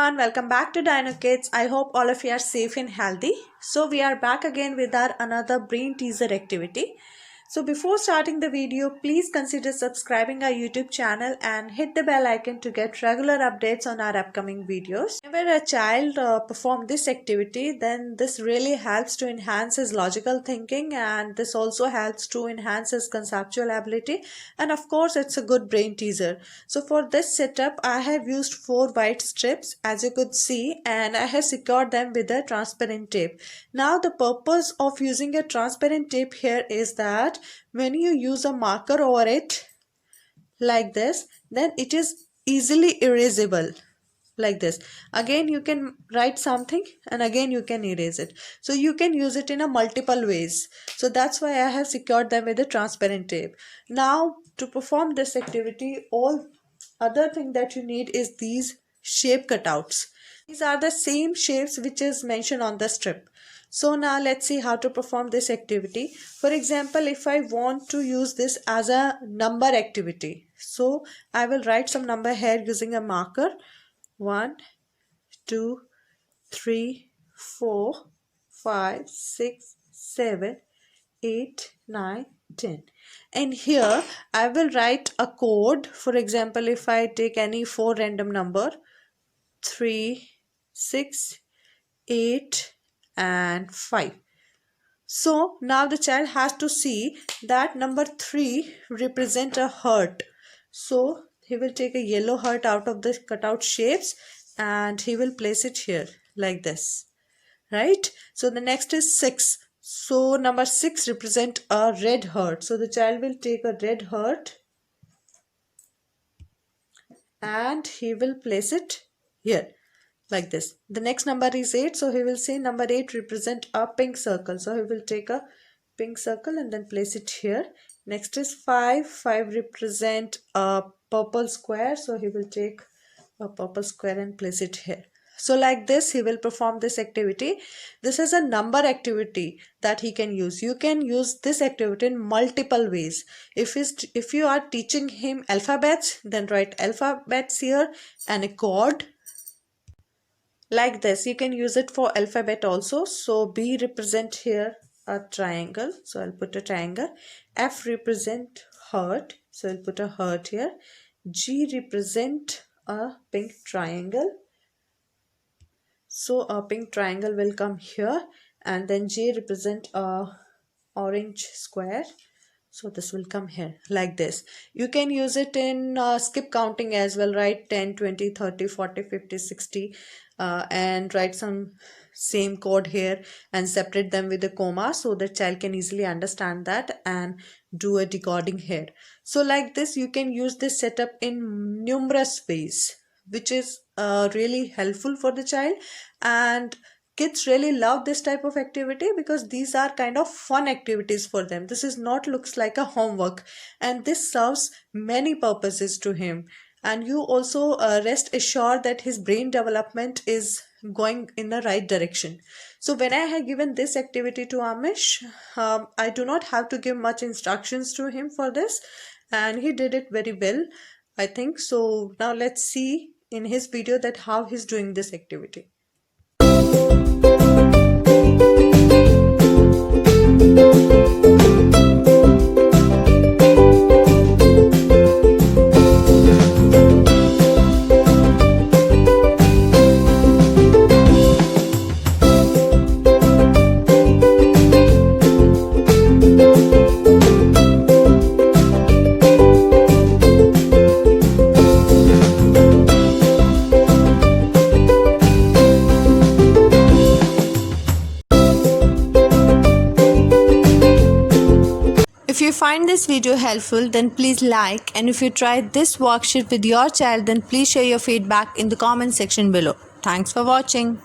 everyone, welcome back to Dynokids. I hope all of you are safe and healthy. So we are back again with our another brain teaser activity. So before starting the video, please consider subscribing our YouTube channel and hit the bell icon to get regular updates on our upcoming videos. Whenever a child performs this activity, then this really helps to enhance his logical thinking, and this also helps to enhance his conceptual ability, and of course it's a good brain teaser. So for this setup, I have used 4 white strips as you could see, and I have secured them with a transparent tape. Now the purpose of using a transparent tape here is that when you use a marker over it like this, then it is easily erasable like this. Again you can write something and again you can erase it, so you can use it in a multiple ways. So that's why I have secured them with a transparent tape. Now to perform this activity, all other thing that you need is these shape cutouts. These are the same shapes which is mentioned on the strip. So now let's see how to perform this activity. For example, if I want to use this as a number activity, so I will write some number here using a marker. 1, 2, 3, 4, 5, 6, 7, 8, 9, 10. And here I will write a code. For example, if I take any 4 random number, 3, 6, 8 and 5. So now the child has to see that number 3 represent a heart. So he will take a yellow heart out of the cutout shapes and he will place it here like this, right? So the next is 6. So number 6 represent a red heart. So the child will take a red heart and he will place it here like this. The next number is 8, so he will say number 8 represent a pink circle. So he will take a pink circle and then place it here. Next is 5. 5 represent a purple square, so he will take a purple square and place it here. So like this he will perform this activity. This is a number activity that he can use. You can use this activity in multiple ways. If you are teaching him alphabets, then write alphabets here and a chord like this. You can use it for alphabet also. So B represent here a triangle, so I'll put a triangle. F represent heart, so I'll put a heart here. G represent a pink triangle, so a pink triangle will come here. And then J represent a orange square, so this will come here like this. You can use it in skip counting as well, right? 10, 20, 30, 40, 50, 60 and write some same code here and separate them with a comma so the child can easily understand that and do a decoding here. So like this you can use this setup in numerous ways, which is really helpful for the child, and kids really love this type of activity because these are kind of fun activities for them. This is not looks like a homework, and this serves many purposes to him. And you also rest assured that his brain development is going in the right direction. So when I have given this activity to Amish, I do not have to give much instructions to him for this, and he did it very well, I think. So now let's see in his video that how he's doing this activity. If you find this video helpful, then please like, and if you tried this worksheet with your child, then please share your feedback in the comment section below. Thanks for watching.